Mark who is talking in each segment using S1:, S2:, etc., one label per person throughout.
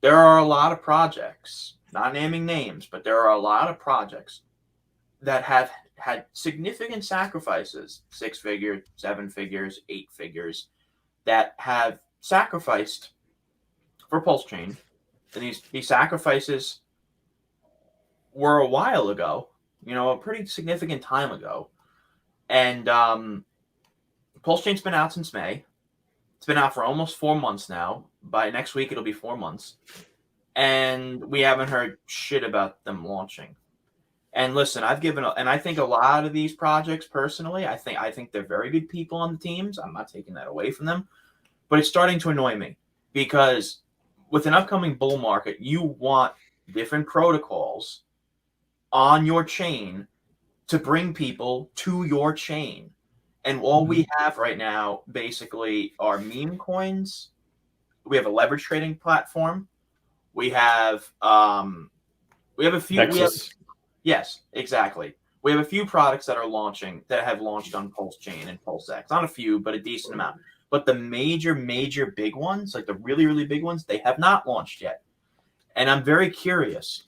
S1: there are a lot of projects, not naming names, but there are a lot of projects that have had significant sacrifices, 6 figures, 7 figures, 8 figures, that have sacrificed for PulseChain. And these sacrifices were a while ago, a pretty significant time ago. And PulseChain's been out since May. It's been out for almost 4 months now. By next week, it'll be 4 months. And we haven't heard shit about them launching. And listen, and I think a lot of these projects, personally, I think they're very good people on the teams. I'm not taking that away from them. But it's starting to annoy me because with an upcoming bull market, you want different protocols on your chain to bring people to your chain. And all we have right now basically are meme coins. We have a leverage trading platform. We have a few. Yes, exactly. We have a few products that have launched on PulseChain and PulseX. Not a few, but a decent amount. But the major big ones, like the really, really big ones, they have not launched yet. And I'm very curious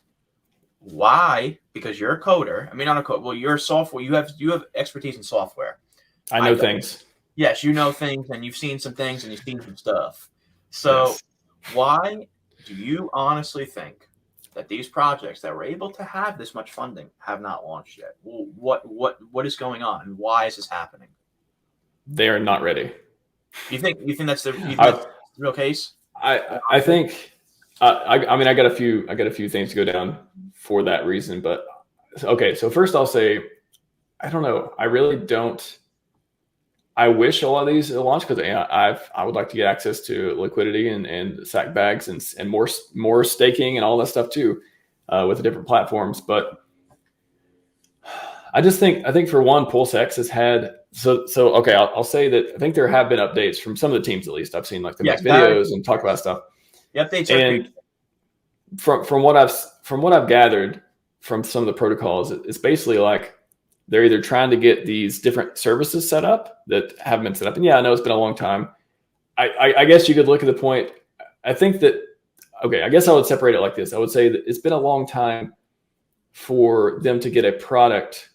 S1: why, because you're a coder. I mean, not a coder. Well, you're a software. You have expertise in software.
S2: I know things.
S1: Yes, you know things, and you've seen some things, and you've seen some stuff. So yes. Why do you honestly think that these projects that were able to have this much funding have not launched yet? What is going on, and why is this happening?
S2: They are not ready.
S1: You think that's the real case?
S2: I think. I mean, I got a few things to go down for that reason, but okay. So first, I'll say, I don't know. I really don't. I wish a lot of these launch because I would like to get access to liquidity and sack bags and more staking and all that stuff too, with the different platforms. But I think for one, PulseX has had so okay. I'll say that I think there have been updates from some of the teams, at least I've seen, like make videos and talk about stuff.
S1: The updates are
S2: and from what I've gathered from some of the protocols, it's basically like they're either trying to get these different services set up that haven't been set up. And yeah, I know it's been a long time. I guess you could look at the point. I think that, okay, I guess I would separate it like this. I would say that it's been a long time for them to get a product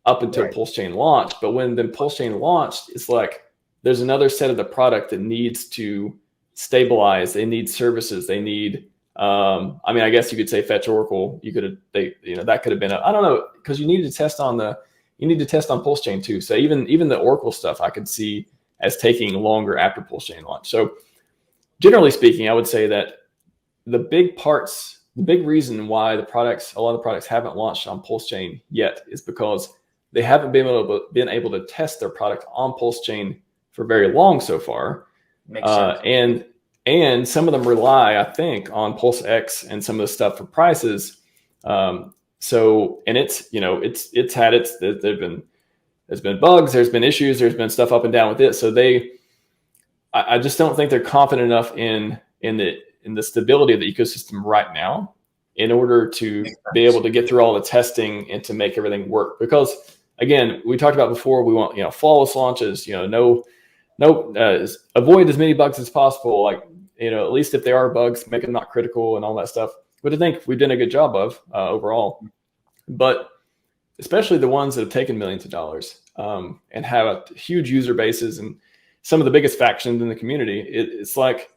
S2: up until PulseChain launched. But when then PulseChain launched, it's like there's another set of the product that needs to stabilize. They need services. They need, I mean, I guess you could say fetch Oracle. That could have been, I don't know, because you need to test on PulseChain too. So even the Oracle stuff I could see as taking longer after PulseChain launch. So generally speaking, I would say that the big reason why a lot of the products haven't launched on PulseChain yet is because they haven't been able to test their product on PulseChain for very long so far.
S1: Makes sense.
S2: And some of them rely, I think, on PulseX and some of the stuff for prices. So, and there's been bugs, there's been issues, there's been stuff up and down with it. So I just don't think they're confident enough in the stability of the ecosystem right now in order to be able to get through all the testing and to make everything work. Because again, we talked about before, we want, flawless launches, avoid as many bugs as possible. Like, at least if there are bugs, make them not critical and all that stuff, which I think we've done a good job of overall. But especially the ones that have taken millions of dollars and have a huge user bases and some of the biggest factions in the community, it's like,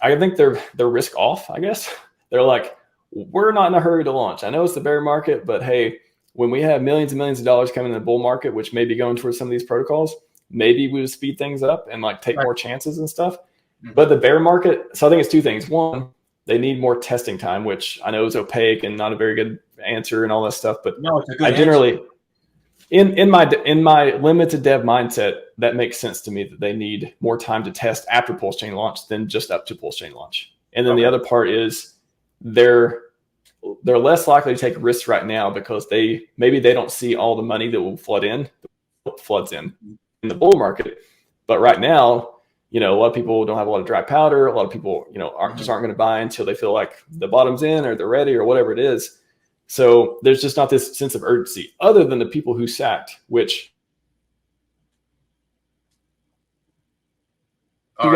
S2: I think they're risk off, I guess. They're like, we're not in a hurry to launch. I know it's the bear market, but hey, when we have millions and millions of dollars coming in the bull market, which may be going towards some of these protocols, maybe we would speed things up and like take more chances and stuff. Mm-hmm. But the bear market, so I think it's two things. one, they need more testing time, which I know is opaque and not a very good answer and all that stuff. But
S1: no, it's a good
S2: I generally, in my limited dev mindset, that makes sense to me that they need more time to test after PulseChain launch than just up to PulseChain launch. And then the other part is they're less likely to take risks right now because maybe they don't see all the money that will floods in the bull market. But right now, a lot of people don't have a lot of dry powder. A lot of people, aren't going to buy until they feel like the bottom's in or they're ready or whatever it is. So there's just not this sense of urgency other than the people who sacked, which
S1: we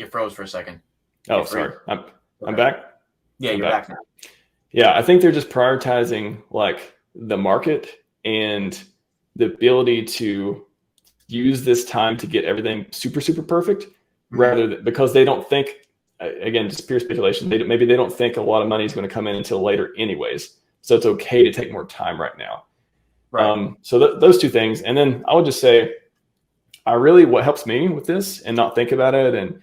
S1: froze for a second.
S2: Oh, sorry. I'm back.
S1: Yeah,
S2: I'm
S1: you're back now.
S2: Yeah, I think they're just prioritizing like the market and the ability to use this time to get everything super, super perfect, rather than, because they don't think, again, just pure speculation. Maybe they don't think a lot of money is going to come in until later, anyways. So it's okay to take more time right now.
S1: Right.
S2: So those two things, and then I would just say, what helps me with this and not think about it and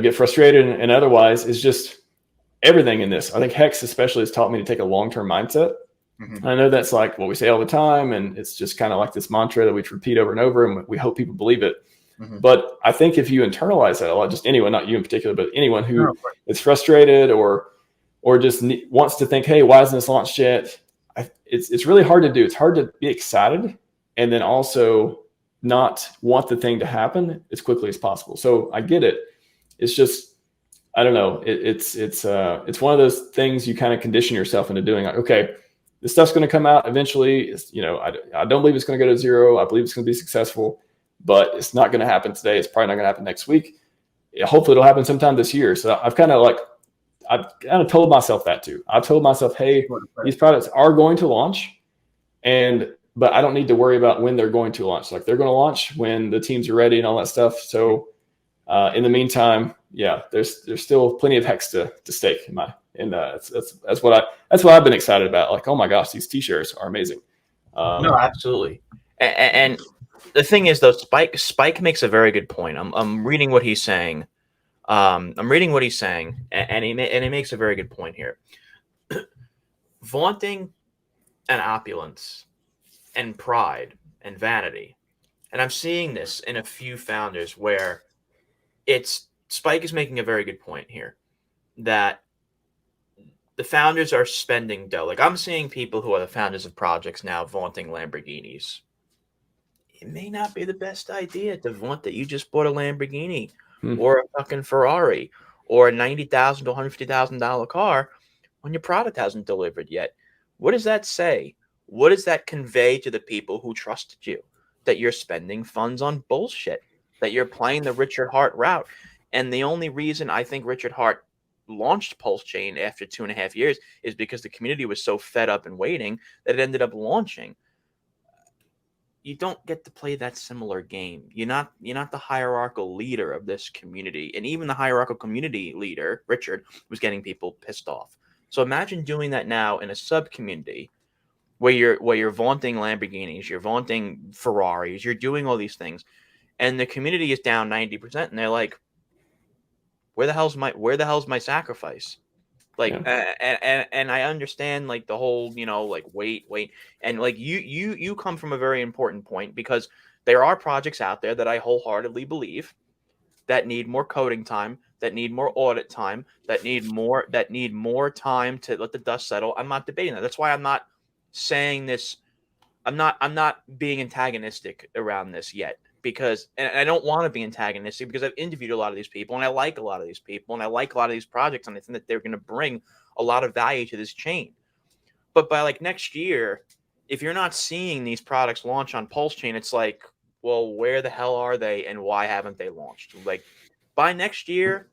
S2: get frustrated and otherwise is just everything in this. I think Hex especially has taught me to take a long-term mindset. I know that's like what we say all the time, and it's just kind of like this mantra that we repeat over and over, and we hope people believe it. But I think if you internalize that a lot, just anyone, not you in particular, but anyone who is frustrated or just wants to think, hey, why isn't this launched yet? It's really hard to do. It's hard to be excited and then also not want the thing to happen as quickly as possible. So I get it. It's just, I don't know. It's one of those things you kind of condition yourself into doing. Like, okay, this stuff's going to come out eventually. I don't believe it's going to go to zero. I believe it's going to be successful, but it's not going to happen today. It's probably not going to happen next week. Hopefully it'll happen sometime this year. So I've kind of told myself that too. I told myself, hey, these products are going to launch, but I don't need to worry about when they're going to launch. Like, they're going to launch when the teams are ready and all that stuff. So in the meantime, yeah, there's still plenty of Hex to stake that's what I've been excited about. Like, oh my gosh, these t-shirts are amazing.
S1: No, absolutely. And the thing is, though, Spike makes a very good point. I'm reading what he's saying. And he makes a very good point here. Vaunting and opulence and pride and vanity, and I'm seeing this in a few founders where Spike is making a very good point here, that the founders are spending dough. Like, I'm seeing people who are the founders of projects now vaunting Lamborghinis. It may not be the best idea to vaunt that you just bought a Lamborghini or a fucking Ferrari or a $90,000 to $150,000 car when your product hasn't delivered yet. What does that say? What does that convey to the people who trusted you? That you're spending funds on bullshit, that you're playing the Richard Hart route. And the only reason I think Richard Hart launched PulseChain after 2.5 years is because the community was so fed up and waiting that it ended up launching. You don't get to play that similar game. You're not the hierarchical leader of this community. And even the hierarchical community leader, Richard, was getting people pissed off. So imagine doing that now in a sub-community where you're vaunting Lamborghinis, you're vaunting Ferraris, you're doing all these things, and the community is down 90%, and they're like, where the hell's my sacrifice? Like, and I understand, like, the whole, like, wait, and like you come from a very important point, because there are projects out there that I wholeheartedly believe that need more coding time, that need more audit time, that need more time to let the dust settle. I'm not debating that. That's why I'm not saying this. I'm not being antagonistic around this yet, because, and I don't want to be antagonistic, because I've interviewed a lot of these people, and I like a lot of these people, and I like a lot of these projects, and I think that they're going to bring a lot of value to this chain. But by like next year, if you're not seeing these products launch on PulseChain, it's like, well, where the hell are they, and why haven't they launched? Like, by next year,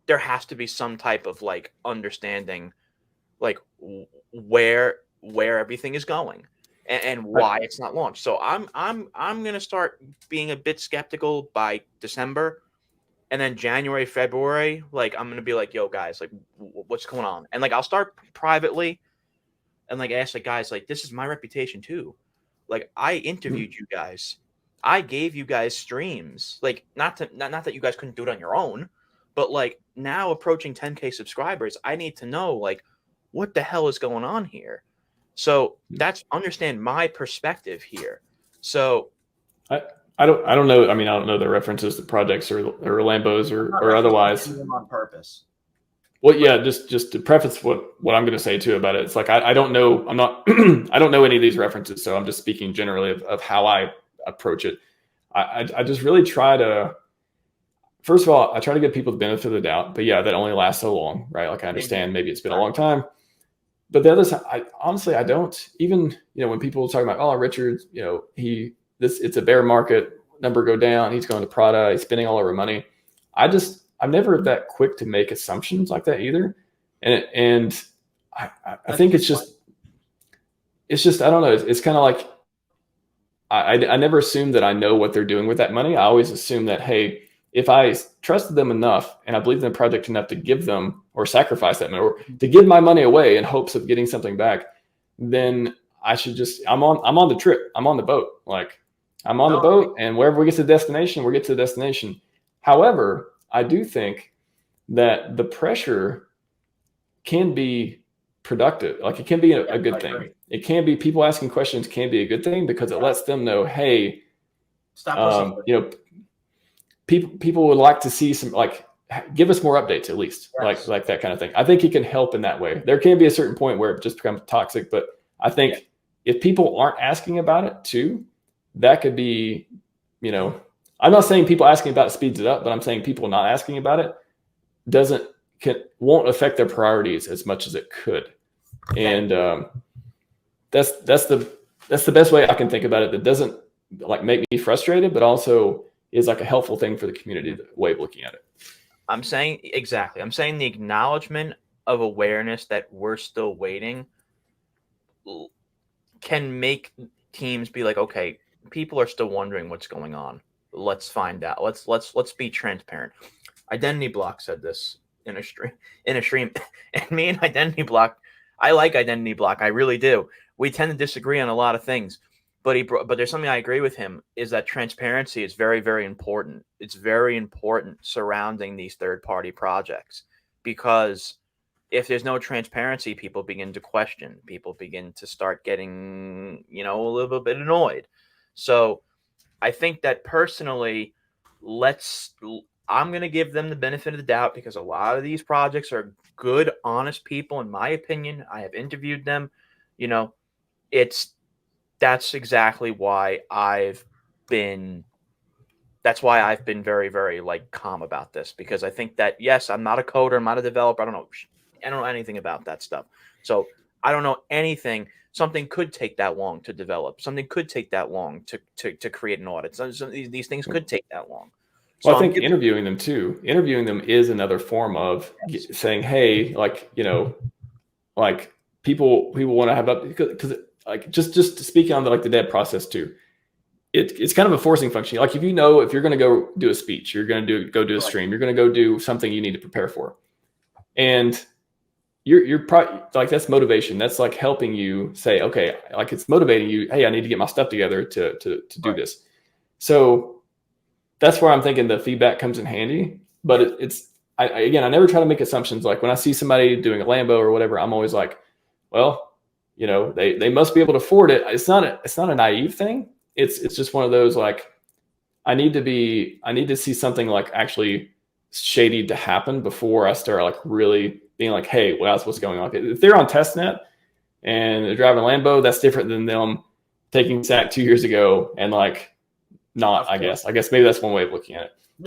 S1: there has to be some type of like understanding, like where everything is going and why it's not launched. So I'm gonna start being a bit skeptical by December, and then January, February, like, I'm gonna be like, yo, guys, like, what's going on? And like, I'll start privately and like ask, like, guys, like, this is my reputation too. Like, I interviewed you guys. I gave you guys streams. Like, not that you guys couldn't do it on your own, but like, now approaching 10K subscribers, I need to know, like, what the hell is going on here? So that's, understand my perspective here. So
S2: I don't know. I mean, I don't know the references to projects or Lambos or otherwise.
S1: On purpose.
S2: Well, yeah, just to preface what I'm going to say too about it. It's like, I don't know. I'm not, I don't know any of these references. So I'm just speaking generally of how I approach it. I just really try to, first of all, I try to give people the benefit of the doubt, but yeah, that only lasts so long, right? Like, I understand maybe it's been a long time, but the other side, I don't even, when people talk about, oh, Richard, it's a bear market, number go down, he's going to Prada, he's spending all over money. I I'm never that quick to make assumptions like that either. And I think it's just I don't know. It's kind of like I never assume that I know what they're doing with that money. I always assume that, hey, if I trusted them enough and I believed in the project enough to give them or sacrifice that money or to give my money away in hopes of getting something back, then I should just, I'm on the trip. I'm on the boat. Like I'm on the boat, and wherever we get to the destination, we get to the destination. However, I do think that the pressure can be productive. Like it can be a good thing. Right. It can be, people asking questions can be a good thing because it lets them know, hey, people would like to see some, like, give us more updates at least, yes. like that kind of thing. I think it can help in that way. There can be a certain point where it just becomes toxic, but I think if people aren't asking about it too, that could be, I'm not saying people asking about it speeds it up, but I'm saying people not asking about it won't affect their priorities as much as it could. And that's the best way I can think about it. That doesn't like make me frustrated, but also is like a helpful thing for the community way of looking at it.
S1: I'm saying the acknowledgement of awareness that we're still waiting can make teams be like, okay, people are still wondering what's going on. Let's find out. Let's be transparent. Identity Block said this in a stream, and me and Identity Block, I like Identity Block, I really do. We tend to disagree on a lot of things, but there's something I agree with him, is that transparency is very, very important. It's very important surrounding these third-party projects, because if there's no transparency, people begin to question. People begin to start getting, a little bit annoyed. So I think that personally, I'm going to give them the benefit of the doubt, because a lot of these projects are good, honest people, in my opinion. I have interviewed them. That's exactly why I've been very, very calm about this, because I think that, yes, I'm not a coder, I'm not a developer. I don't know anything about that stuff. So I don't know anything. Something could take that long to develop. Something could take that long to create an audit. Some of these things could take that long. So
S2: well, I think interviewing them is another form of saying, hey, people want to have up, because just speaking on the dev process too, it's kind of a forcing function. Like if you're going to go do a speech, you're going to go do a stream, you're going to go do something you need to prepare for, and you're probably that's motivation. That's helping you say, okay, it's motivating you. Hey, I need to get my stuff together to do this. So that's where I'm thinking the feedback comes in handy. But I never try to make assumptions. Like when I see somebody doing a Lambo or whatever, I'm always like, well, they must be able to afford it. It's not a naive thing. It's just one of those, I need to see something actually shady to happen before I start really being like, hey, well, that's what's going on. If they're on testnet and they're driving a Lambo, that's different than them taking SAC 2 years ago and not, I guess maybe that's one way of looking at it.